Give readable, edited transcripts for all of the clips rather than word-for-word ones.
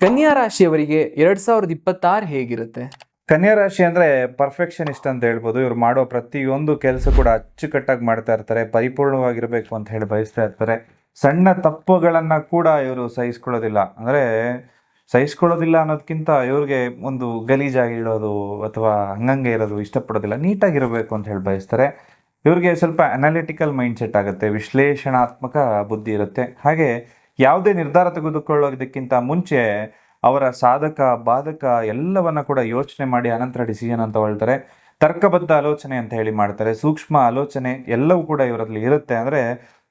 ಕನ್ಯಾ ರಾಶಿಯವರಿಗೆ 2026 ಹೇಗಿರುತ್ತೆ? ಕನ್ಯಾ ರಾಶಿ ಅಂದ್ರೆ ಪರ್ಫೆಕ್ಷನಿಸ್ಟ್ ಅಂತ ಹೇಳ್ಬೋದು. ಇವ್ರು ಮಾಡೋ ಪ್ರತಿಯೊಂದು ಕೆಲಸ ಕೂಡ ಅಚ್ಚುಕಟ್ಟಾಗಿ ಮಾಡ್ತಾ ಇರ್ತಾರೆ, ಪರಿಪೂರ್ಣವಾಗಿರ್ಬೇಕು ಅಂತ ಹೇಳಿ ಬಯಸ್ತಾ ಇರ್ತಾರೆ. ಸಣ್ಣ ತಪ್ಪುಗಳನ್ನ ಕೂಡ ಇವರು ಸಹಿಸ್ಕೊಳ್ಳೋದಿಲ್ಲ ಅನ್ನೋದಕ್ಕಿಂತ ಇವ್ರಿಗೆ ಒಂದು ಗಲೀಜಾಗಿ ಇಡೋದು ಅಥವಾ ಹಂಗಂಗೆ ಇರೋದು ಇಷ್ಟಪಡೋದಿಲ್ಲ, ನೀಟಾಗಿರಬೇಕು ಅಂತ ಹೇಳಿ ಬಯಸ್ತಾರೆ. ಇವ್ರಿಗೆ ಸ್ವಲ್ಪ ಅನಾಲಿಟಿಕಲ್ ಮೈಂಡ್ ಸೆಟ್ ಆಗುತ್ತೆ, ವಿಶ್ಲೇಷಣಾತ್ಮಕ ಬುದ್ಧಿ ಇರುತ್ತೆ. ಹಾಗೆ ಯಾವುದೇ ನಿರ್ಧಾರ ತೆಗೆದುಕೊಳ್ಳೋದಕ್ಕಿಂತ ಮುಂಚೆ ಅವರ ಸಾಧಕ ಬಾಧಕ ಎಲ್ಲವನ್ನ ಕೂಡ ಯೋಚನೆ ಮಾಡಿ ಅನಂತರ ಡಿಸಿಷನ್ ಅಂತ ತಗೊಳ್ತಾರೆ. ತರ್ಕಬದ್ಧ ಆಲೋಚನೆ ಅಂತ ಹೇಳಿ ಮಾಡ್ತಾರೆ, ಸೂಕ್ಷ್ಮ ಆಲೋಚನೆ ಎಲ್ಲವೂ ಕೂಡ ಇವರಲ್ಲಿ ಇರುತ್ತೆ. ಅಂದರೆ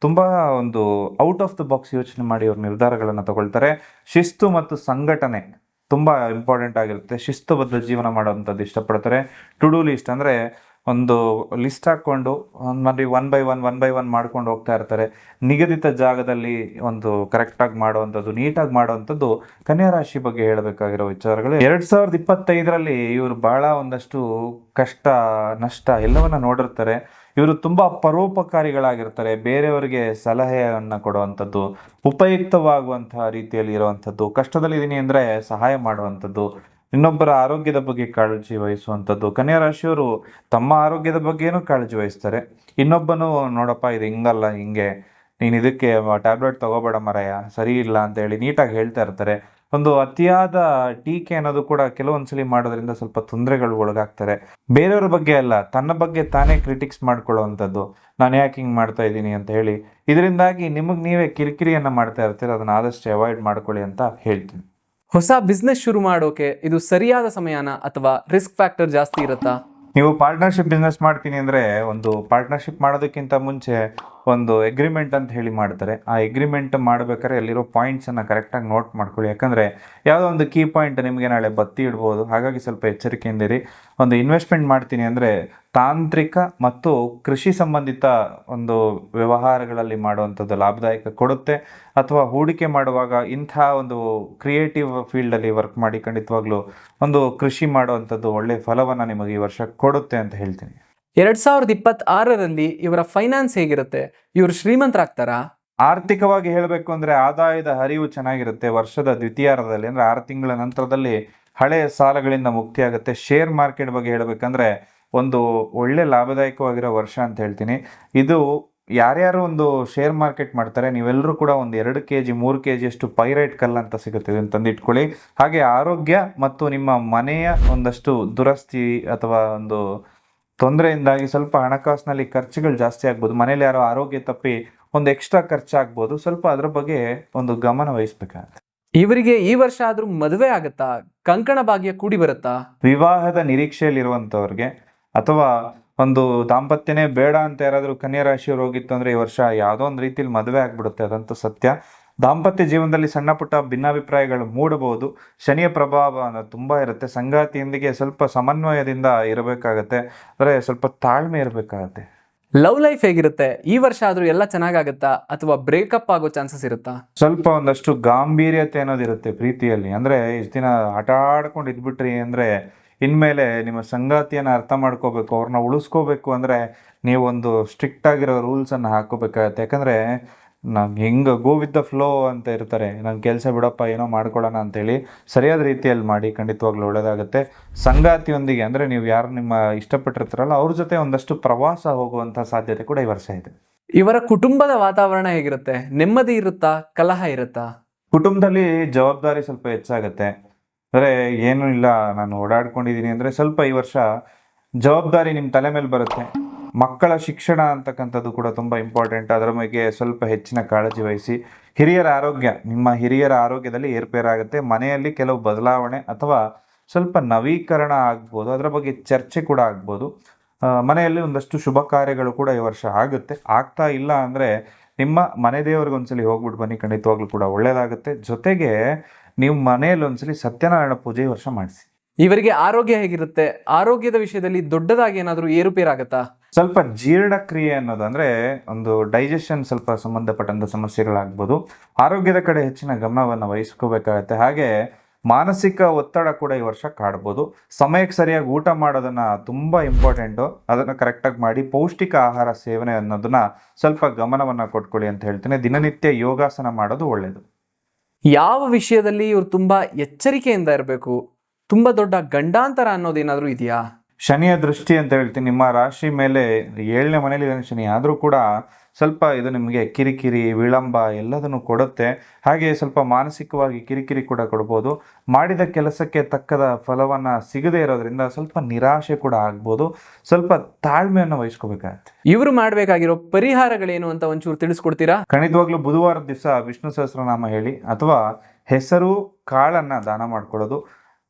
ತುಂಬ ಒಂದು ಔಟ್ ಆಫ್ ದ ಬಾಕ್ಸ್ ಯೋಚನೆ ಮಾಡಿ ಅವ್ರ ನಿರ್ಧಾರಗಳನ್ನು ತಗೊಳ್ತಾರೆ. ಶಿಸ್ತು ಮತ್ತು ಸಂಘಟನೆ ತುಂಬ ಇಂಪಾರ್ಟೆಂಟ್ ಆಗಿರುತ್ತೆ. ಶಿಸ್ತುಬದ್ಧ ಜೀವನ ಮಾಡೋವಂಥದ್ದು ಇಷ್ಟಪಡ್ತಾರೆ. ಟು ಡೂ ಲಿಸ್ಟ್ ಅಂದರೆ ಒಂದು ಲಿಸ್ಟ್ ಹಾಕ್ಕೊಂಡು ಮತ್ತೆ ಒನ್ ಬೈ ಒನ್ ಮಾಡ್ಕೊಂಡು ಹೋಗ್ತಾ ಇರ್ತಾರೆ. ನಿಗದಿತ ಜಾಗದಲ್ಲಿ ಒಂದು ಕರೆಕ್ಟಾಗಿ ಮಾಡುವಂಥದ್ದು, ನೀಟಾಗಿ ಮಾಡುವಂಥದ್ದು ಕನ್ಯಾ ರಾಶಿ ಬಗ್ಗೆ ಹೇಳಬೇಕಾಗಿರೋ ವಿಚಾರಗಳು. 2025ರಲ್ಲಿ ಇವರು ಬಹಳ ಒಂದಷ್ಟು ಕಷ್ಟ ನಷ್ಟ ಎಲ್ಲವನ್ನ ನೋಡಿರ್ತಾರೆ. ಇವರು ತುಂಬ ಪರೋಪಕಾರಿಗಳಾಗಿರ್ತಾರೆ. ಬೇರೆಯವರಿಗೆ ಸಲಹೆಯನ್ನು ಕೊಡುವಂಥದ್ದು, ಉಪಯುಕ್ತವಾಗುವಂತಹ ರೀತಿಯಲ್ಲಿ ಇರುವಂಥದ್ದು, ಕಷ್ಟದಲ್ಲಿದ್ದೀನಿ ಅಂದರೆ ಸಹಾಯ ಮಾಡುವಂಥದ್ದು, ಇನ್ನೊಬ್ಬರ ಆರೋಗ್ಯದ ಬಗ್ಗೆ ಕಾಳಜಿ ವಹಿಸುವಂಥದ್ದು. ಕನ್ಯಾ ರಾಶಿಯವರು ತಮ್ಮ ಆರೋಗ್ಯದ ಬಗ್ಗೆನೂ ಕಾಳಜಿ ವಹಿಸ್ತಾರೆ. ಇನ್ನೊಬ್ಬನು ನೋಡಪ್ಪ ಇದು ಹಿಂಗಲ್ಲ, ಹಿಂಗೆ ನೀನು ಇದಕ್ಕೆ ಟ್ಯಾಬ್ಲೆಟ್ ತಗೋಬೇಡ ಮರಯ್ಯ, ಸರಿ ಇಲ್ಲ ಅಂತ ಹೇಳಿ ನೀಟಾಗಿ ಹೇಳ್ತಾ ಇರ್ತಾರೆ. ಒಂದು ಅತಿಯಾದ ಟೀಕೆ ಅನ್ನೋದು ಕೂಡ ಕೆಲವೊಂದ್ಸಲಿ ಮಾಡೋದ್ರಿಂದ ಸ್ವಲ್ಪ ತೊಂದರೆಗಳು ಒಳಗಾಗ್ತಾರೆ. ಬೇರೆಯವ್ರ ಬಗ್ಗೆ ಅಲ್ಲ, ತನ್ನ ಬಗ್ಗೆ ತಾನೇ ಕ್ರಿಟಿಕ್ಸ್ ಮಾಡ್ಕೊಳ್ಳೋವಂಥದ್ದು, ನಾನು ಯಾಕೆ ಹಿಂಗೆ ಮಾಡ್ತಾ ಇದ್ದೀನಿ ಅಂತ ಹೇಳಿ. ಇದರಿಂದಾಗಿ ನಿಮಗೆ ನೀವೇ ಕಿರಿಕಿರಿಯನ್ನು ಮಾಡ್ತಾ ಇರ್ತೀರ. ಅದನ್ನು ಆದಷ್ಟು ಅವಾಯ್ಡ್ ಮಾಡ್ಕೊಳ್ಳಿ ಅಂತ ಹೇಳ್ತೀನಿ. ಹೊಸ ಬಿಸ್ನೆಸ್ ಶುರು ಮಾಡೋಕೆ ಇದು ಸರಿಯಾದ ಸಮಯನ ಅಥವಾ ರಿಸ್ಕ್ ಫ್ಯಾಕ್ಟರ್ ಜಾಸ್ತಿ ಇರುತ್ತಾ? ನೀವು ಪಾರ್ಟ್ನರ್ಶಿಪ್ ಬಿಸ್ನೆಸ್ ಮಾಡ್ತೀನಿ ಅಂದರೆ ಒಂದು ಪಾರ್ಟ್ನರ್ಶಿಪ್ ಮಾಡೋದಕ್ಕಿಂತ ಮುಂಚೆ ಒಂದು ಎಗ್ರಿಮೆಂಟ್ ಅಂತ ಹೇಳಿ ಮಾಡ್ತಾರೆ. ಆ ಎಗ್ರಿಮೆಂಟ್ ಮಾಡಬೇಕಾದ್ರೆ ಅಲ್ಲಿರೋ ಪಾಯಿಂಟ್ಸನ್ನು ಕರೆಕ್ಟಾಗಿ ನೋಟ್ ಮಾಡ್ಕೊಳ್ಳಿ. ಯಾಕಂದರೆ ಯಾವುದೋ ಒಂದು ಕೀ ಪಾಯಿಂಟ್ ನಿಮಗೆ ನಾಳೆ ಬತ್ತಿ ಇಡ್ಬೋದು. ಹಾಗಾಗಿ ಸ್ವಲ್ಪ ಎಚ್ಚರಿಕೆಯಿಂದಿರಿ. ಒಂದು ಇನ್ವೆಸ್ಟ್ಮೆಂಟ್ ಮಾಡ್ತೀನಿ ಅಂದರೆ ತಾಂತ್ರಿಕ ಮತ್ತು ಕೃಷಿ ಸಂಬಂಧಿತ ಒಂದು ವ್ಯವಹಾರಗಳಲ್ಲಿ ಮಾಡುವಂಥದ್ದು ಲಾಭದಾಯಕ ಕೊಡುತ್ತೆ. ಅಥವಾ ಹೂಡಿಕೆ ಮಾಡುವಾಗ ಇಂಥ ಒಂದು ಕ್ರಿಯೇಟಿವ್ ಫೀಲ್ಡಲ್ಲಿ ವರ್ಕ್ ಮಾಡಿ ಖಂಡಿತವಾಗ್ಲೂ ಒಂದು ಕೃಷಿ ಮಾಡುವಂಥದ್ದು ಒಳ್ಳೆಯ ಫಲವನ್ನು ನಿಮಗೆ ಈ ವರ್ಷ ಕೊಡುತ್ತೆ ಅಂತ ಹೇಳ್ತೀನಿ. 2026ರಲ್ಲಿ ಇವರ ಫೈನಾನ್ಸ್ ಹೇಗಿರುತ್ತೆ? ಇವರು ಶ್ರೀಮಂತರಾಗ್ತಾರಾ? ಆರ್ಥಿಕವಾಗಿ ಹೇಳಬೇಕು ಅಂದರೆ ಆದಾಯದ ಹರಿವು ಚೆನ್ನಾಗಿರುತ್ತೆ. ವರ್ಷದ ದ್ವಿತೀಯಾರ್ಧದಲ್ಲಿ ಅಂದರೆ 6 ತಿಂಗಳ ನಂತರದಲ್ಲಿ ಹಳೆಯ ಸಾಲಗಳಿಂದ ಮುಕ್ತಿ ಆಗುತ್ತೆ. ಶೇರ್ ಮಾರ್ಕೆಟ್ ಬಗ್ಗೆ ಹೇಳಬೇಕಂದ್ರೆ ಒಂದು ಒಳ್ಳೆ ಲಾಭದಾಯಕವಾಗಿರೋ ವರ್ಷ ಅಂತ ಹೇಳ್ತೀನಿ. ಇದು ಯಾರ್ಯಾರು ಒಂದು ಶೇರ್ ಮಾರ್ಕೆಟ್ ಮಾಡ್ತಾರೆ ನೀವೆಲ್ಲರೂ ಕೂಡ ಒಂದು 2 kg 3 kg ಅಷ್ಟು ಪೈರೈಟ್ ಕಲ್ಲು ಅಂತ ಸಿಗುತ್ತೆ, ಇದನ್ನು ತಂದಿಟ್ಕೊಳ್ಳಿ. ಹಾಗೆ ಆರೋಗ್ಯ ಮತ್ತು ನಿಮ್ಮ ಮನೆಯ ಒಂದಷ್ಟು ದುರಸ್ತಿ ಅಥವಾ ಒಂದು ತೊಂದರೆಯಿಂದಾಗಿ ಸ್ವಲ್ಪ ಹಣಕಾಸಿನಲ್ಲಿ ಖರ್ಚುಗಳು ಜಾಸ್ತಿ ಆಗ್ಬೋದು. ಮನೇಲಿ ಯಾರೋ ಆರೋಗ್ಯ ತಪ್ಪಿ ಒಂದು ಎಕ್ಸ್ಟ್ರಾ ಖರ್ಚಾಗ್ಬೋದು. ಸ್ವಲ್ಪ ಅದರ ಬಗ್ಗೆ ಒಂದು ಗಮನ ವಹಿಸ್ಬೇಕಾಗತ್ತೆ. ಇವರಿಗೆ ಈ ವರ್ಷ ಆದ್ರೂ ಮದುವೆ ಆಗುತ್ತಾ? ಕಂಕಣ ಭಾಗ್ಯ ಕೂಡಿ ಬರುತ್ತಾ? ವಿವಾಹದ ನಿರೀಕ್ಷೆಯಲ್ಲಿರುವಂಥವ್ರಿಗೆ ಅಥವಾ ಒಂದು ದಾಂಪತ್ಯನೇ ಬೇಡ ಅಂತ ಯಾರಾದರೂ ಕನ್ಯಾ ರಾಶಿಯವರು ಹೋಗಿತ್ತು ಅಂದರೆ ಈ ವರ್ಷ ಯಾವುದೋ ಒಂದು ರೀತಿಯಲ್ಲಿ ಮದುವೆ ಆಗಿಬಿಡುತ್ತೆ, ಅದಂತೂ ಸತ್ಯ. ದಾಂಪತ್ಯ ಜೀವನದಲ್ಲಿ ಸಣ್ಣ ಪುಟ್ಟ ಭಿನ್ನಾಭಿಪ್ರಾಯಗಳು ಮೂಡಬಹುದು. ಶನಿಯ ಪ್ರಭಾವ ತುಂಬ ಇರುತ್ತೆ. ಸಂಗಾತಿಯೊಂದಿಗೆ ಸ್ವಲ್ಪ ಸಮನ್ವಯದಿಂದ ಇರಬೇಕಾಗತ್ತೆ, ಅಂದರೆ ಸ್ವಲ್ಪ ತಾಳ್ಮೆ ಇರಬೇಕಾಗತ್ತೆ. ಲವ್ ಲೈಫ್ ಹೇಗಿರುತ್ತೆ? ಈ ವರ್ಷ ಆದ್ರೂ ಎಲ್ಲ ಚೆನ್ನಾಗಾಗತ್ತಾ ಅಥವಾ ಬ್ರೇಕಪ್ ಆಗೋ ಚಾನ್ಸಸ್ ಇರುತ್ತಾ? ಸ್ವಲ್ಪ ಒಂದಷ್ಟು ಗಾಂಭೀರ್ಯತೆ ಅನ್ನೋದಿರುತ್ತೆ ಪ್ರೀತಿಯಲ್ಲಿ. ಅಂದರೆ ಇಷ್ಟು ದಿನ ಆಟ ಆಡ್ಕೊಂಡು ಇದ್ಬಿಟ್ರಿ ಅಂದರೆ ಇನ್ಮೇಲೆ ನಿಮ್ಮ ಸಂಗಾತಿಯನ್ನು ಅರ್ಥ ಮಾಡ್ಕೋಬೇಕು, ಅವ್ರನ್ನ ಉಳಿಸ್ಕೋಬೇಕು ಅಂದರೆ ನೀವೊಂದು ಸ್ಟ್ರಿಕ್ಟ್ ಆಗಿರೋ ರೂಲ್ಸನ್ನು ಹಾಕೋಬೇಕಾಗತ್ತೆ. ಯಾಕಂದರೆ ನಾನು ಹೆಂಗೆ ಗೋ ವಿತ್ ದ ಫ್ಲೋ ಅಂತ ಇರ್ತಾರೆ, ನನ್ನ ಕೆಲಸ ಬಿಡಪ್ಪ ಏನೋ ಮಾಡ್ಕೊಳ್ಳೋಣ ಅಂತೇಳಿ ಸರಿಯಾದ ರೀತಿಯಲ್ಲಿ ಮಾಡಿ ಖಂಡಿತವಾಗ್ಲೂ ಒಳ್ಳೆಯದಾಗುತ್ತೆ. ಸಂಗಾತಿಯೊಂದಿಗೆ ಅಂದರೆ ನೀವು ಯಾರು ನಿಮ್ಮ ಇಷ್ಟಪಟ್ಟಿರ್ತಾರಲ್ಲ ಅವ್ರ ಜೊತೆ ಒಂದಷ್ಟು ಪ್ರವಾಸ ಹೋಗುವಂಥ ಸಾಧ್ಯತೆ ಕೂಡ ಈ ವರ್ಷ ಇದೆ. ಇವರ ಕುಟುಂಬದ ವಾತಾವರಣ ಹೇಗಿರುತ್ತೆ? ನೆಮ್ಮದಿ ಇರುತ್ತಾ? ಕಲಹ ಇರುತ್ತಾ? ಕುಟುಂಬದಲ್ಲಿ ಜವಾಬ್ದಾರಿ ಸ್ವಲ್ಪ ಹೆಚ್ಚಾಗುತ್ತೆ. ಅಂದರೆ ಏನೂ ಇಲ್ಲ, ನಾನು ಓಡಾಡ್ಕೊಂಡಿದ್ದೀನಿ ಅಂದರೆ ಸ್ವಲ್ಪ ಈ ವರ್ಷ ಜವಾಬ್ದಾರಿ ನಿಮ್ಮ ತಲೆ ಮೇಲೆ ಬರುತ್ತೆ. ಮಕ್ಕಳ ಶಿಕ್ಷಣ ಅಂತಕ್ಕಂಥದ್ದು ಕೂಡ ತುಂಬ ಇಂಪಾರ್ಟೆಂಟ್. ಅದರ ಬಗ್ಗೆ ಸ್ವಲ್ಪ ಹೆಚ್ಚಿನ ಕಾಳಜಿ ವಹಿಸಿ. ನಿಮ್ಮ ಹಿರಿಯರ ಆರೋಗ್ಯದಲ್ಲಿ ಏರ್ಪೇರಾಗುತ್ತೆ. ಮನೆಯಲ್ಲಿ ಕೆಲವು ಬದಲಾವಣೆ ಅಥವಾ ಸ್ವಲ್ಪ ನವೀಕರಣ ಆಗ್ಬೋದು, ಅದರ ಬಗ್ಗೆ ಚರ್ಚೆ ಕೂಡ ಆಗ್ಬೋದು. ಮನೆಯಲ್ಲಿ ಒಂದಷ್ಟು ಶುಭ ಕಾರ್ಯಗಳು ಕೂಡ ಈ ವರ್ಷ ಆಗುತ್ತೆ. ಆಗ್ತಾ ಇಲ್ಲ ಅಂದರೆ ನಿಮ್ಮ ಮನೆ ದೇವರಿಗೆ ಒಂದ್ಸಲಿ ಹೋಗ್ಬಿಟ್ಟು ಬನ್ನಿ, ಖಂಡಿತವಾಗ್ಲೂ ಕೂಡ ಒಳ್ಳೆಯದಾಗುತ್ತೆ. ಜೊತೆಗೆ ನೀವು ಮನೆಯಲ್ಲಿ ಒಂದ್ಸಲಿ ಸತ್ಯನಾರಾಯಣ ಪೂಜೆ ಈ ವರ್ಷ ಮಾಡಿಸಿ. ಇವರಿಗೆ ಆರೋಗ್ಯ ಹೇಗಿರುತ್ತೆ? ಆರೋಗ್ಯದ ವಿಷಯದಲ್ಲಿ ದೊಡ್ಡದಾಗಿ ಏನಾದರೂ ಏರುಪೇರಾಗತ್ತಾ? ಸ್ವಲ್ಪ ಜೀರ್ಣಕ್ರಿಯೆ ಅನ್ನೋದು ಅಂದರೆ ಒಂದು ಡೈಜೆಷನ್ ಸ್ವಲ್ಪ ಸಂಬಂಧಪಟ್ಟಂಥ ಸಮಸ್ಯೆಗಳಾಗ್ಬೋದು. ಆರೋಗ್ಯದ ಕಡೆ ಹೆಚ್ಚಿನ ಗಮನವನ್ನು ವಹಿಸ್ಕೋಬೇಕಾಗತ್ತೆ. ಹಾಗೆ ಮಾನಸಿಕ ಒತ್ತಡ ಕೂಡ ಈ ವರ್ಷ ಕಾಡ್ಬೋದು. ಸಮಯಕ್ಕೆ ಸರಿಯಾಗಿ ಊಟ ಮಾಡೋದನ್ನು ತುಂಬ ಇಂಪಾರ್ಟೆಂಟು, ಅದನ್ನು ಕರೆಕ್ಟಾಗಿ ಮಾಡಿ. ಪೌಷ್ಟಿಕ ಆಹಾರ ಸೇವನೆ ಅನ್ನೋದನ್ನು ಸ್ವಲ್ಪ ಗಮನವನ್ನು ಕೊಟ್ಕೊಳ್ಳಿ ಅಂತ ಹೇಳ್ತೀನಿ. ದಿನನಿತ್ಯ ಯೋಗಾಸನ ಮಾಡೋದು ಒಳ್ಳೆಯದು. ಯಾವ ವಿಷಯದಲ್ಲಿ ಇವ್ರು ತುಂಬಾ ಎಚ್ಚರಿಕೆಯಿಂದ ಇರಬೇಕು? ತುಂಬಾ ದೊಡ್ಡ ಗಂಡಾಂತರ ಅನ್ನೋದೇನಾದ್ರೂ ಇದೆಯಾ? ಶನಿಯ ದೃಷ್ಟಿ ಅಂತ ಹೇಳ್ತೀನಿ. ನಿಮ್ಮ ರಾಶಿ ಮೇಲೆ 7ನೇ ಮನೇಲಿ ಇದ್ದಾನೆ ಶನಿ, ಆದರೂ ಕೂಡ ಸ್ವಲ್ಪ ಇದು ನಿಮಗೆ ಕಿರಿಕಿರಿ, ವಿಳಂಬ ಎಲ್ಲದನ್ನು ಕೊಡುತ್ತೆ. ಹಾಗೆ ಸ್ವಲ್ಪ ಮಾನಸಿಕವಾಗಿ ಕಿರಿಕಿರಿ ಕೂಡ ಕೊಡ್ಬೋದು. ಮಾಡಿದ ಕೆಲಸಕ್ಕೆ ತಕ್ಕದ ಫಲವನ್ನು ಸಿಗದೇ ಇರೋದ್ರಿಂದ ಸ್ವಲ್ಪ ನಿರಾಶೆ ಕೂಡ ಆಗ್ಬೋದು. ಸ್ವಲ್ಪ ತಾಳ್ಮೆಯನ್ನು ವಹಿಸ್ಕೋಬೇಕಾಗತ್ತೆ. ಇವರು ಮಾಡಬೇಕಾಗಿರೋ ಪರಿಹಾರಗಳೇನು ಅಂತ ಒಂಚೂರು ತಿಳಿಸ್ಕೊಡ್ತೀರಾ? ಖಂಡಿತವಾಗ್ಲೂ ಬುಧವಾರದ ದಿವಸ ವಿಷ್ಣು ಸಹಸ್ರನಾಮ ಹೇಳಿ ಅಥವಾ ಹೆಸರು ಕಾಳನ್ನು ದಾನ ಮಾಡ್ಕೊಳ್ಳೋದು.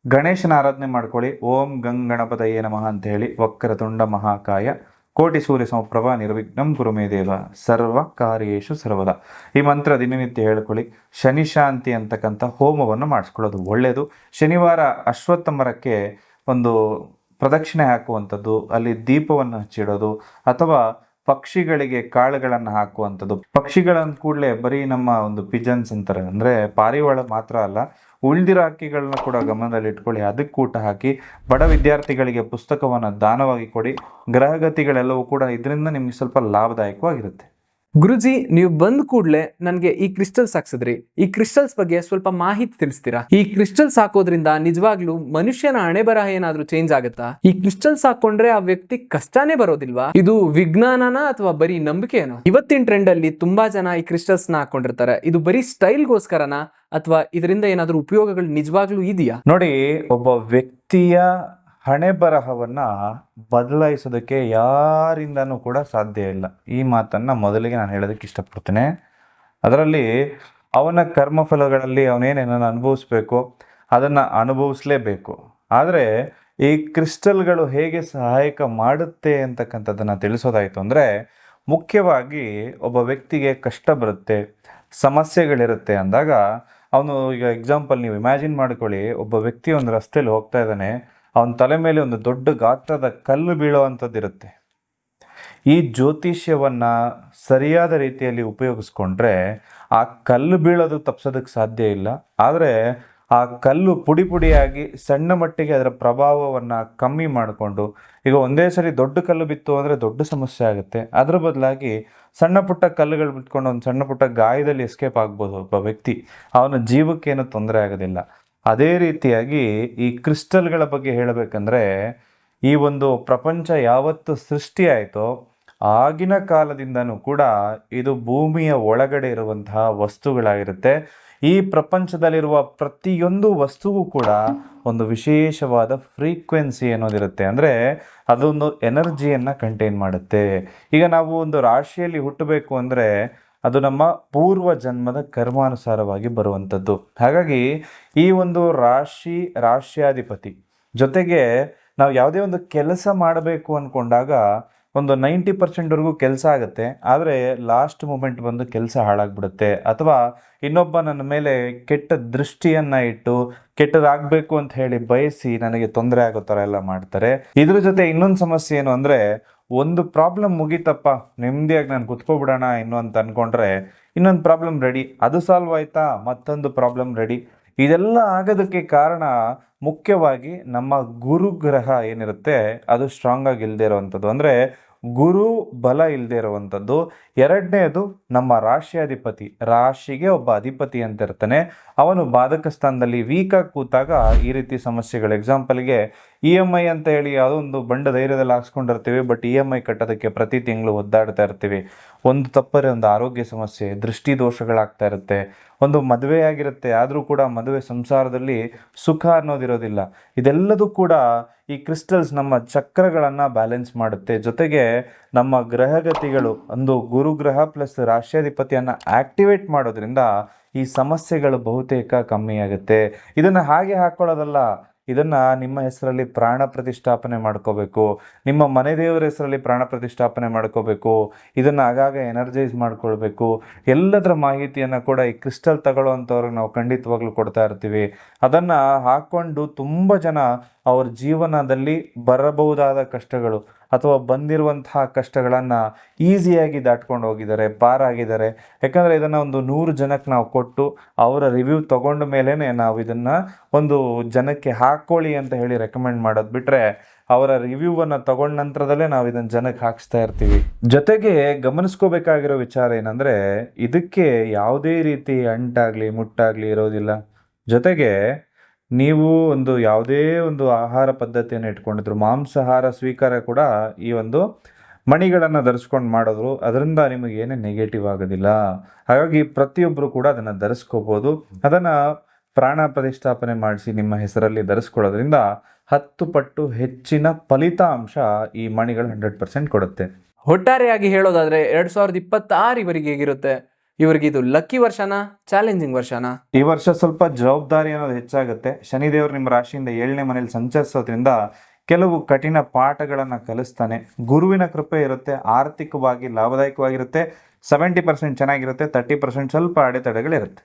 ಗಣೇಶನ ಆರಾಧನೆ ಮಾಡ್ಕೊಳ್ಳಿ. ಓಂ ಗಣಪತಯೇ ನಮಃ ಅಂತ ಹೇಳಿ. ವಕ್ರತುಂಡ ಮಹಾಕಾಯ ಕೋಟಿ ಸೂರ್ಯ ಸಮಪ್ರಭ ನಿರ್ವಿಘ್ನಂ ಕುರು ಮೇ ದೇವ ಸರ್ವ ಕಾರ್ಯೇಷು ಸರ್ವದಾ ಈ ಮಂತ್ರ ದಿನನಿತ್ಯ ಹೇಳ್ಕೊಳ್ಳಿ. ಶನಿ ಶಾಂತಿ ಅಂತಕ್ಕಂಥ ಹೋಮವನ್ನು ಮಾಡಿಸ್ಕೊಳ್ಳೋದು ಒಳ್ಳೆಯದು. ಶನಿವಾರ ಅಶ್ವತ್ಥ ಮರಕ್ಕೆ ಒಂದು ಪ್ರದಕ್ಷಿಣೆ ಹಾಕುವಂಥದ್ದು, ಅಲ್ಲಿ ದೀಪವನ್ನು ಹಚ್ಚಿಡೋದು, ಅಥವಾ ಪಕ್ಷಿಗಳಿಗೆ ಕಾಳುಗಳನ್ನು ಹಾಕುವಂಥದ್ದು. ಪಕ್ಷಿಗಳನ್ನ ಕೂಡಲೇ ಬರೀ ನಮ್ಮ ಒಂದು ಪಿಜನ್ಸ್ ಅಂತಾರೆ, ಅಂದರೆ ಪಾರಿವಾಳ ಮಾತ್ರ ಅಲ್ಲ, ಉಳಿದಿರೋ ಹಕ್ಕಿಗಳನ್ನ ಕೂಡ ಗಮನದಲ್ಲಿ ಇಟ್ಕೊಳ್ಳಿ. ಅದಕ್ಕೆ ಊಟ ಹಾಕಿ. ಬಡ ವಿದ್ಯಾರ್ಥಿಗಳಿಗೆ ಪುಸ್ತಕವನ್ನು ದಾನವಾಗಿ ಕೊಡಿ. ಗ್ರಹಗತಿಗಳೆಲ್ಲವೂ ಕೂಡ ಇದರಿಂದ ನಿಮಗೆ ಸ್ವಲ್ಪ ಲಾಭದಾಯಕವಾಗಿರುತ್ತೆ. ಗುರುಜಿ, ನೀವು ಬಂದ ಕೂಡಲೇ ನನಗೆ ಈ ಕ್ರಿಸ್ಟಲ್ಸ್ ಹಾಕ್ಸಿದ್ರಿ. ಈ ಕ್ರಿಸ್ಟಲ್ಸ್ ಬಗ್ಗೆ ಸ್ವಲ್ಪ ಮಾಹಿತಿ ತಿಳಿಸ್ತೀರಾ? ಈ ಕ್ರಿಸ್ಟಲ್ಸ್ ಹಾಕೋದ್ರಿಂದ ನಿಜವಾಗ್ಲೂ ಮನುಷ್ಯನ ಹಣೆ ಬರಹ ಏನಾದ್ರೂ ಚೇಂಜ್ ಆಗುತ್ತಾ? ಈ ಕ್ರಿಸ್ಟಲ್ಸ್ ಹಾಕೊಂಡ್ರೆ ಆ ವ್ಯಕ್ತಿ ಕಷ್ಟನೇ ಬರೋದಿಲ್ವಾ? ಇದು ವಿಜ್ಞಾನನ ಅಥವಾ ಬರೀ ನಂಬಿಕೆನೋ? ಇವತ್ತಿನ ಟ್ರೆಂಡ್ ಅಲ್ಲಿ ತುಂಬಾ ಜನ ಈ ಕ್ರಿಸ್ಟಲ್ಸ್ ನ ಹಾಕೊಂಡಿರ್ತಾರೆ. ಇದು ಬರೀ ಸ್ಟೈಲ್ಗೋಸ್ಕರನ ಅಥವಾ ಇದರಿಂದ ಏನಾದ್ರೂ ಉಪಯೋಗಗಳು ನಿಜವಾಗ್ಲೂ ಇದೆಯಾ? ನೋಡಿ, ಒಬ್ಬ ವ್ಯಕ್ತಿಯ ಹಣೆ ಬರಹವನ್ನು ಬದಲಾಯಿಸೋದಕ್ಕೆ ಯಾರಿಂದನೂ ಕೂಡ ಸಾಧ್ಯ ಇಲ್ಲ. ಈ ಮಾತನ್ನು ಮೊದಲಿಗೆ ನಾನು ಹೇಳೋದಕ್ಕೆ ಇಷ್ಟಪಡ್ತೇನೆ. ಅದರಲ್ಲಿ ಅವನ ಕರ್ಮಫಲಗಳಲ್ಲಿ ಅವನೇನೇನನ್ನು ಅನುಭವಿಸ್ಬೇಕು ಅದನ್ನು ಅನುಭವಿಸ್ಲೇಬೇಕು. ಆದರೆ ಈ ಕ್ರಿಸ್ಟಲ್ಗಳು ಹೇಗೆ ಸಹಾಯಕ ಮಾಡುತ್ತೆ ಅಂತಕ್ಕಂಥದ್ದನ್ನು ತಿಳಿಸೋದಾಯಿತು ಅಂದರೆ, ಮುಖ್ಯವಾಗಿ ಒಬ್ಬ ವ್ಯಕ್ತಿಗೆ ಕಷ್ಟ ಬರುತ್ತೆ, ಸಮಸ್ಯೆಗಳಿರುತ್ತೆ ಅಂದಾಗ ಅವನು, ಈಗ ಎಕ್ಸಾಂಪಲ್ ನೀವು ಇಮ್ಯಾಜಿನ್ ಮಾಡ್ಕೊಳ್ಳಿ, ಒಬ್ಬ ವ್ಯಕ್ತಿ ಒಂದು ರಸ್ತೆಯಲ್ಲಿ ಹೋಗ್ತಾ ಇದ್ದಾನೆ, ಅವನ ತಲೆ ಮೇಲೆ ಒಂದು ದೊಡ್ಡ ಗಾತ್ರದ ಕಲ್ಲು ಬೀಳುವಂಥದ್ದು ಇರುತ್ತೆ. ಈ ಜ್ಯೋತಿಷ್ಯವನ್ನು ಸರಿಯಾದ ರೀತಿಯಲ್ಲಿ ಉಪಯೋಗಿಸ್ಕೊಂಡ್ರೆ ಆ ಕಲ್ಲು ಬೀಳೋದು ತಪ್ಪಿಸೋದಕ್ಕೆ ಸಾಧ್ಯ ಇಲ್ಲ. ಆದರೆ ಆ ಕಲ್ಲು ಪುಡಿ ಪುಡಿಯಾಗಿ ಸಣ್ಣ ಮಟ್ಟಿಗೆ ಅದರ ಪ್ರಭಾವವನ್ನು ಕಮ್ಮಿ ಮಾಡಿಕೊಂಡು, ಈಗ ಒಂದೇ ಸರಿ ದೊಡ್ಡ ಕಲ್ಲು ಬಿತ್ತು ಅಂದರೆ ದೊಡ್ಡ ಸಮಸ್ಯೆ ಆಗುತ್ತೆ. ಅದರ ಬದಲಾಗಿ ಸಣ್ಣ ಪುಟ್ಟ ಕಲ್ಲುಗಳು ಬಿಟ್ಕೊಂಡು ಒಂದು ಸಣ್ಣ ಪುಟ್ಟ ಗಾಯದಲ್ಲಿ ಎಸ್ಕೇಪ್ ಆಗ್ಬೋದು ಒಬ್ಬ ವ್ಯಕ್ತಿ, ಅವನ ಜೀವಕ್ಕೇನು ತೊಂದರೆ ಆಗೋದಿಲ್ಲ. ಅದೇ ರೀತಿಯಾಗಿ ಈ ಕ್ರಿಸ್ಟಲ್ಗಳ ಬಗ್ಗೆ ಹೇಳಬೇಕಂದ್ರೆ, ಈ ಒಂದು ಪ್ರಪಂಚ ಯಾವತ್ತು ಸೃಷ್ಟಿ ಆಯಿತೋ ಆಗಿನ ಕಾಲದಿಂದನೂ ಕೂಡ ಇದು ಭೂಮಿಯ ಒಳಗಡೆ ಇರುವಂತಹ ವಸ್ತುಗಳಾಗಿರುತ್ತೆ. ಈ ಪ್ರಪಂಚದಲ್ಲಿರುವ ಪ್ರತಿಯೊಂದು ವಸ್ತುವು ಕೂಡ ಒಂದು ವಿಶೇಷವಾದ ಫ್ರೀಕ್ವೆನ್ಸಿ ಅನ್ನೋದಿರುತ್ತೆ. ಅಂದರೆ ಅದೊಂದು ಎನರ್ಜಿಯನ್ನು ಕಂಟೈನ್ ಮಾಡುತ್ತೆ. ಈಗ ನಾವು ಒಂದು ರಾಶಿಯಲ್ಲಿ ಹುಟ್ಟಬೇಕು ಅಂದರೆ ಅದು ನಮ್ಮ ಪೂರ್ವ ಜನ್ಮದ ಕರ್ಮಾನುಸಾರವಾಗಿ ಬರುವಂಥದ್ದು. ಹಾಗಾಗಿ ಈ ಒಂದು ರಾಶ್ಯಾಧಿಪತಿ ಜೊತೆಗೆ ನಾವು ಯಾವುದೇ ಒಂದು ಕೆಲಸ ಮಾಡಬೇಕು ಅಂದ್ಕೊಂಡಾಗ ಒಂದು 90% ಕೆಲಸ ಆಗುತ್ತೆ. ಆದರೆ ಲಾಸ್ಟ್ ಮೂಮೆಂಟ್ ಬಂದು ಕೆಲಸ ಹಾಳಾಗ್ಬಿಡುತ್ತೆ. ಅಥವಾ ಇನ್ನೊಬ್ಬ ನನ್ನ ಮೇಲೆ ಕೆಟ್ಟ ದೃಷ್ಟಿಯನ್ನು ಇಟ್ಟು ಕೆಟ್ಟದಾಗಬೇಕು ಅಂತ ಹೇಳಿ ಬಯಸಿ ನನಗೆ ತೊಂದರೆ ಆಗೋ ಥರ ಎಲ್ಲ ಮಾಡ್ತಾರೆ. ಇದ್ರ ಜೊತೆ ಇನ್ನೊಂದು ಸಮಸ್ಯೆ ಏನು ಅಂದರೆ, ಒಂದು ಪ್ರಾಬ್ಲಮ್ ಮುಗೀತಪ್ಪ, ನೆಮ್ಮದಿಯಾಗಿ ನಾನು ಕುತ್ಕೊಬಿಡೋಣ ಇನ್ನು ಅಂತ ಅಂದ್ಕೊಂಡ್ರೆ ಇನ್ನೊಂದು ಪ್ರಾಬ್ಲಮ್ ರೆಡಿ, ಅದು ಸಾಲ್ವ್ ಆಯಿತಾ, ಮತ್ತೊಂದು ಪ್ರಾಬ್ಲಮ್ ರೆಡಿ. ಇದೆಲ್ಲ ಆಗೋದಕ್ಕೆ ಕಾರಣ ಮುಖ್ಯವಾಗಿ ನಮ್ಮ ಗುರುಗ್ರಹ ಏನಿರುತ್ತೆ ಅದು ಸ್ಟ್ರಾಂಗ್ ಆಗಿ ಇಲ್ಲದೆ ಇರುವಂಥದ್ದು, ಅಂದರೆ ಗುರು ಬಲ ಇಲ್ಲದೆ ಇರುವಂಥದ್ದು. ಎರಡನೇದು ನಮ್ಮ ರಾಶಿಯಾಧಿಪತಿ, ರಾಶಿಗೆ ಒಬ್ಬ ಅಧಿಪತಿ ಅಂತ ಇರ್ತಾನೆ, ಅವನು ಬಾಧಕ ಸ್ಥಾನದಲ್ಲಿ ವೀಕಾಗಿ ಕೂತಾಗ ಈ ರೀತಿ ಸಮಸ್ಯೆಗಳು. ಎಕ್ಸಾಂಪಲ್ಗೆ EMI ಅಂತ ಹೇಳಿ ಯಾವುದೋ ಒಂದು ಬಂಡ ಧೈರ್ಯದಲ್ಲಿ ಹಾಕ್ಸ್ಕೊಂಡಿರ್ತೀವಿ, ಬಟ್ EMI ಕಟ್ಟೋದಕ್ಕೆ ಪ್ರತಿ ತಿಂಗಳು ಒದ್ದಾಡ್ತಾ ಇರ್ತೀವಿ. ಒಂದು ತಪ್ಪರೆ ಒಂದು ಆರೋಗ್ಯ ಸಮಸ್ಯೆ, ದೃಷ್ಟಿ ದೋಷಗಳಾಗ್ತಾ ಇರುತ್ತೆ. ಒಂದು ಮದುವೆ ಆಗಿರುತ್ತೆ, ಆದರೂ ಕೂಡ ಮದುವೆ ಸಂಸಾರದಲ್ಲಿ ಸುಖ ಅನ್ನೋದಿರೋದಿಲ್ಲ. ಇದೆಲ್ಲದೂ ಕೂಡ ಈ ಕ್ರಿಸ್ಟಲ್ಸ್ ನಮ್ಮ ಚಕ್ರಗಳನ್ನು ಬ್ಯಾಲೆನ್ಸ್ ಮಾಡುತ್ತೆ. ಜೊತೆಗೆ ನಮ್ಮ ಗ್ರಹಗತಿಗಳು ಒಂದು ಗುರುಗ್ರಹ ಪ್ಲಸ್ ರಾಶ್ಯಾಧಿಪತಿಯನ್ನು ಆಕ್ಟಿವೇಟ್ ಮಾಡೋದ್ರಿಂದ ಈ ಸಮಸ್ಯೆಗಳು ಬಹುತೇಕ ಕಮ್ಮಿ ಆಗುತ್ತೆ. ಇದನ್ನು ಹಾಗೆ ಹಾಕ್ಕೊಳ್ಳೋದಲ್ಲ, ಇದನ್ನು ನಿಮ್ಮ ಹೆಸರಲ್ಲಿ ಪ್ರಾಣ ಪ್ರತಿಷ್ಠಾಪನೆ ಮಾಡ್ಕೋಬೇಕು, ನಿಮ್ಮ ಮನೆ ದೇವರ ಹೆಸರಲ್ಲಿ ಪ್ರಾಣ ಪ್ರತಿಷ್ಠಾಪನೆ ಮಾಡ್ಕೋಬೇಕು, ಇದನ್ನು ಆಗಾಗ ಎನರ್ಜೈಸ್ ಮಾಡ್ಕೊಳ್ಬೇಕು. ಎಲ್ಲದರ ಮಾಹಿತಿಯನ್ನು ಕೂಡ ಈ ಕ್ರಿಸ್ಟಲ್ ತಗೊಳ್ಳೋವಂಥವ್ರಿಗೆ ನಾವು ಖಂಡಿತವಾಗ್ಲೂ ಕೊಡ್ತಾ ಇರ್ತೀವಿ. ಅದನ್ನು ಹಾಕ್ಕೊಂಡು ತುಂಬ ಜನ ಅವ್ರ ಜೀವನದಲ್ಲಿ ಬರಬಹುದಾದ ಕಷ್ಟಗಳು ಅಥವಾ ಬಂದಿರುವಂತಹ ಕಷ್ಟಗಳನ್ನು ಈಸಿಯಾಗಿ ದಾಟ್ಕೊಂಡು ಹೋಗಿದ್ದಾರೆ, ಪಾರಾಗಿದ್ದಾರೆ. ಯಾಕಂದರೆ ಇದನ್ನು ಒಂದು 100 ಜನಕ್ಕೆ ನಾವು ಕೊಟ್ಟು ಅವರ ರಿವ್ಯೂ ತಗೊಂಡ ಮೇಲೇ ನಾವು ಇದನ್ನು ಒಂದು ಜನಕ್ಕೆ ಹಾಕ್ಕೊಳ್ಳಿ ಅಂತ ಹೇಳಿ ರೆಕಮೆಂಡ್ ಮಾಡೋದು ಬಿಟ್ಟರೆ, ಅವರ ರಿವ್ಯೂವನ್ನು ತಗೊಂಡ ನಂತರದಲ್ಲೇ ನಾವು ಇದನ್ನು ಜನಕ್ಕೆ ಹಾಕಿಸ್ತಾ ಇರ್ತೀವಿ. ಜೊತೆಗೆ ಗಮನಿಸ್ಕೋಬೇಕಾಗಿರೋ ವಿಚಾರ ಏನಂದರೆ, ಇದಕ್ಕೆ ಯಾವುದೇ ರೀತಿ ಅಂಟಾಗಲಿ ಮುಟ್ಟಾಗಲಿ ಇರೋದಿಲ್ಲ. ಜೊತೆಗೆ ನೀವು ಒಂದು ಯಾವುದೇ ಒಂದು ಆಹಾರ ಪದ್ಧತಿಯನ್ನು ಇಟ್ಕೊಂಡಿದ್ರು, ಮಾಂಸಾಹಾರ ಸ್ವೀಕಾರ ಕೂಡ ಈ ಒಂದು ಮಣಿಗಳನ್ನು ಧರಿಸ್ಕೊಂಡು ಮಾಡಿದ್ರು, ಅದರಿಂದ ನಿಮಗೆ ಏನೇ ನೆಗೆಟಿವ್ ಆಗೋದಿಲ್ಲ. ಹಾಗಾಗಿ ಪ್ರತಿಯೊಬ್ಬರು ಕೂಡ ಅದನ್ನು ಧರಿಸ್ಕೋಬೋದು. ಅದನ್ನು ಪ್ರಾಣ ಪ್ರತಿಷ್ಠಾಪನೆ ಮಾಡಿಸಿ ನಿಮ್ಮ ಹೆಸರಲ್ಲಿ ಧರಿಸ್ಕೊಳ್ಳೋದ್ರಿಂದ 10 ಪಟ್ಟು ಹೆಚ್ಚಿನ ಫಲಿತಾಂಶ ಈ ಮಣಿಗಳು 100% ಕೊಡುತ್ತೆ. ಒಟ್ಟಾರೆಯಾಗಿ ಹೇಳೋದಾದ್ರೆ 2026 ಇವರಿಗೆ ಹೇಗಿರುತ್ತೆ? ಇವರಿಗೆ ಇದು ಲಕ್ಕಿ ವರ್ಷನಾ, ಚಾಲೆಂಜಿಂಗ್ ವರ್ಷನಾ? ಈ ವರ್ಷ ಸ್ವಲ್ಪ ಜವಾಬ್ದಾರಿ ಅನ್ನೋದು ಹೆಚ್ಚಾಗುತ್ತೆ. ಶನಿದೇವರು ನಿಮ್ಮ ರಾಶಿಯಿಂದ 7ನೇ ಮನೇಲಿ ಸಂಚರಿಸೋದ್ರಿಂದ ಕೆಲವು ಕಠಿಣ ಪಾಠಗಳನ್ನು ಕಲಿಸ್ತಾನೆ. ಗುರುವಿನ ಕೃಪೆ ಇರುತ್ತೆ, ಆರ್ಥಿಕವಾಗಿ ಲಾಭದಾಯಕವಾಗಿರುತ್ತೆ. 70% ಚೆನ್ನಾಗಿರುತ್ತೆ, 30% ಸ್ವಲ್ಪ ಅಡೆತಡೆಗಳಿರುತ್ತೆ.